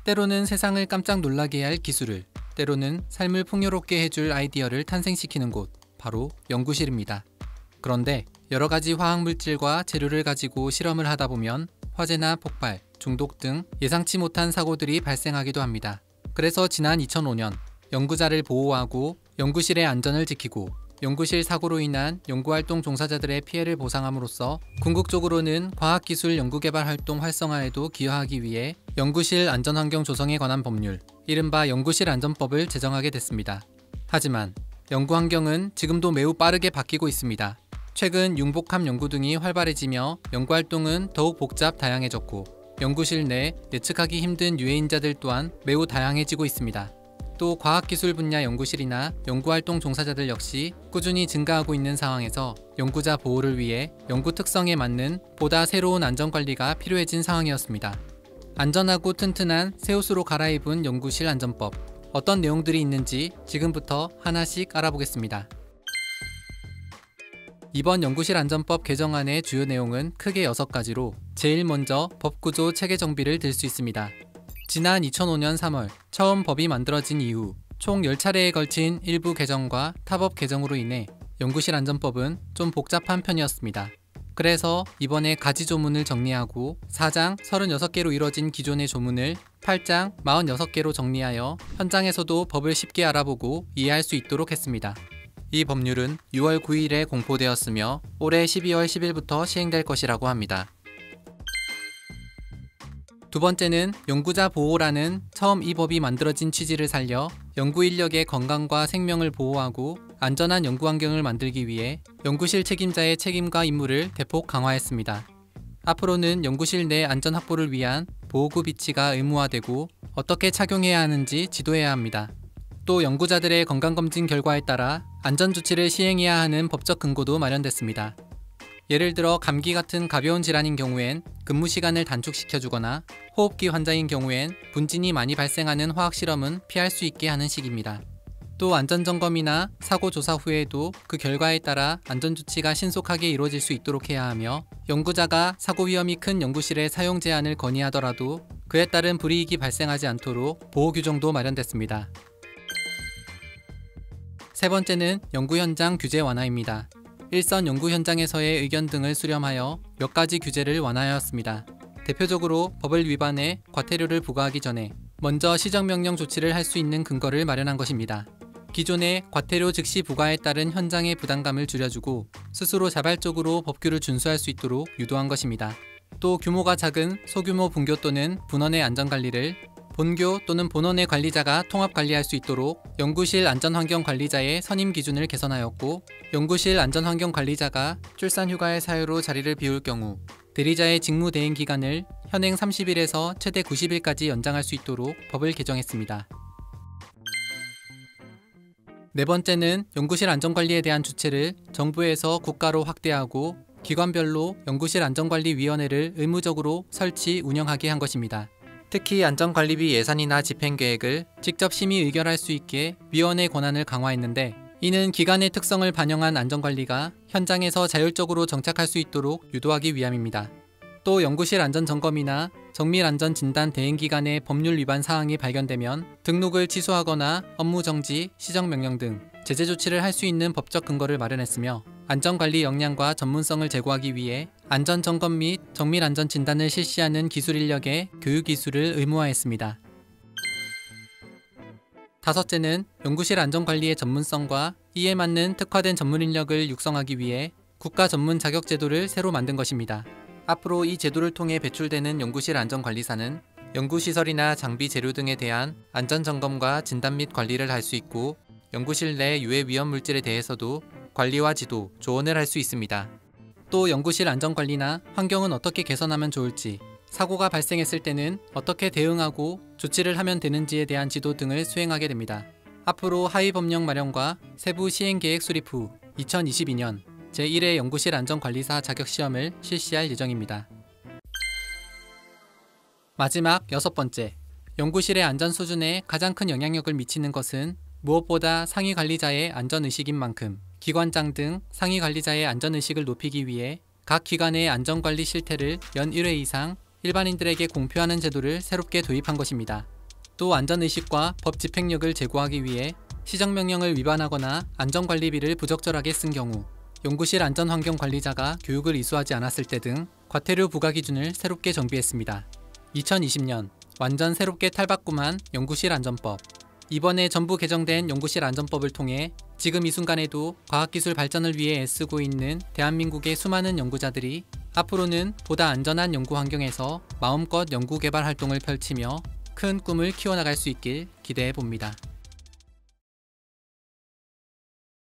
때로는 세상을 깜짝 놀라게 할 기술을, 때로는 삶을 풍요롭게 해줄 아이디어를 탄생시키는 곳, 바로 연구실입니다. 그런데 여러 가지 화학물질과 재료를 가지고 실험을 하다 보면 화재나 폭발, 중독 등 예상치 못한 사고들이 발생하기도 합니다. 그래서 지난 2005년 연구자를 보호하고 연구실의 안전을 지키고 연구실 사고로 인한 연구활동 종사자들의 피해를 보상함으로써 궁극적으로는 과학기술 연구개발 활동 활성화에도 기여하기 위해 연구실 안전환경 조성에 관한 법률, 이른바 연구실 안전법을 제정하게 됐습니다. 하지만 연구환경은 지금도 매우 빠르게 바뀌고 있습니다. 최근 융복합 연구 등이 활발해지며 연구활동은 더욱 복잡 다양해졌고 연구실 내 예측하기 힘든 유해인자들 또한 매우 다양해지고 있습니다. 또 과학기술 분야 연구실이나 연구활동 종사자들 역시 꾸준히 증가하고 있는 상황에서 연구자 보호를 위해 연구 특성에 맞는 보다 새로운 안전관리가 필요해진 상황이었습니다. 안전하고 튼튼한 새 옷으로 갈아입은 연구실 안전법, 어떤 내용들이 있는지 지금부터 하나씩 알아보겠습니다. 이번 연구실 안전법 개정안의 주요 내용은 크게 6가지로 제일 먼저 법구조 체계 정비를 들 수 있습니다. 지난 2005년 3월 처음 법이 만들어진 이후 총 10차례에 걸친 일부 개정과 타법 개정으로 인해 연구실 안전법은 좀 복잡한 편이었습니다. 그래서 이번에 가지 조문을 정리하고 4장 36개로 이뤄진 기존의 조문을 8장 46개로 정리하여 현장에서도 법을 쉽게 알아보고 이해할 수 있도록 했습니다. 이 법률은 6월 9일에 공포되었으며 올해 12월 10일부터 시행될 것이라고 합니다. 두 번째는 연구자 보호라는 처음 이 법이 만들어진 취지를 살려 연구 인력의 건강과 생명을 보호하고 안전한 연구 환경을 만들기 위해 연구실 책임자의 책임과 임무를 대폭 강화했습니다. 앞으로는 연구실 내 안전 확보를 위한 보호구 비치가 의무화되고 어떻게 착용해야 하는지 지도해야 합니다. 또 연구자들의 건강검진 결과에 따라 안전조치를 시행해야 하는 법적 근거도 마련됐습니다. 예를 들어 감기 같은 가벼운 질환인 경우엔 근무 시간을 단축시켜주거나 호흡기 환자인 경우엔 분진이 많이 발생하는 화학실험은 피할 수 있게 하는 식입니다. 또 안전점검이나 사고 조사 후에도 그 결과에 따라 안전조치가 신속하게 이루어질 수 있도록 해야 하며 연구자가 사고 위험이 큰 연구실의 사용 제한을 건의하더라도 그에 따른 불이익이 발생하지 않도록 보호 규정도 마련됐습니다. 세 번째는 연구 현장 규제 완화입니다. 일선 연구 현장에서의 의견 등을 수렴하여 몇 가지 규제를 완화하였습니다. 대표적으로 법을 위반해 과태료를 부과하기 전에 먼저 시정명령 조치를 할 수 있는 근거를 마련한 것입니다. 기존의 과태료 즉시 부과에 따른 현장의 부담감을 줄여주고 스스로 자발적으로 법규를 준수할 수 있도록 유도한 것입니다. 또 규모가 작은 소규모 분교 또는 분원의 안전관리를 본교 또는 본원의 관리자가 통합 관리할 수 있도록 연구실 안전환경관리자의 선임 기준을 개선하였고 연구실 안전환경관리자가 출산휴가의 사유로 자리를 비울 경우 대리자의 직무 대행 기간을 현행 30일에서 최대 90일까지 연장할 수 있도록 법을 개정했습니다. 네 번째는 연구실 안전관리에 대한 주체를 정부에서 국가로 확대하고 기관별로 연구실 안전관리위원회를 의무적으로 설치, 운영하게 한 것입니다. 특히 안전관리비 예산이나 집행계획을 직접 심의 의결할 수 있게 위원회 권한을 강화했는데 이는 기관의 특성을 반영한 안전관리가 현장에서 자율적으로 정착할 수 있도록 유도하기 위함입니다. 또 연구실 안전점검이나 정밀안전진단 대행기관의 법률 위반 사항이 발견되면 등록을 취소하거나 업무정지, 시정명령 등 제재 조치를 할 수 있는 법적 근거를 마련했으며 안전관리 역량과 전문성을 제고하기 위해 안전점검 및 정밀안전진단을 실시하는 기술인력의 교육기술을 의무화했습니다. 다섯째는 연구실 안전관리의 전문성과 이에 맞는 특화된 전문인력을 육성하기 위해 국가 전문 자격제도를 새로 만든 것입니다. 앞으로 이 제도를 통해 배출되는 연구실 안전관리사는 연구시설이나 장비 재료 등에 대한 안전점검과 진단 및 관리를 할 수 있고 연구실 내 유해 위험 물질에 대해서도 관리와 지도, 조언을 할 수 있습니다. 또 연구실 안전관리나 환경은 어떻게 개선하면 좋을지, 사고가 발생했을 때는 어떻게 대응하고 조치를 하면 되는지에 대한 지도 등을 수행하게 됩니다. 앞으로 하위법령 마련과 세부 시행계획 수립 후 2022년 제1회 연구실 안전관리사 자격시험을 실시할 예정입니다. 마지막 6번째, 연구실의 안전 수준에 가장 큰 영향력을 미치는 것은 무엇보다 상위 관리자의 안전의식인 만큼 기관장 등 상위 관리자의 안전의식을 높이기 위해 각 기관의 안전관리 실태를 연 1회 이상 일반인들에게 공표하는 제도를 새롭게 도입한 것입니다. 또 안전의식과 법 집행력을 제고하기 위해 시정명령을 위반하거나 안전관리비를 부적절하게 쓴 경우, 연구실 안전환경관리자가 교육을 이수하지 않았을 때 등 과태료 부과 기준을 새롭게 정비했습니다. 2020년 완전 새롭게 탈바꿈한 연구실 안전법. 이번에 전부 개정된 연구실 안전법을 통해 지금 이 순간에도 과학기술 발전을 위해 애쓰고 있는 대한민국의 수많은 연구자들이 앞으로는 보다 안전한 연구 환경에서 마음껏 연구 개발 활동을 펼치며 큰 꿈을 키워나갈 수 있길 기대해 봅니다.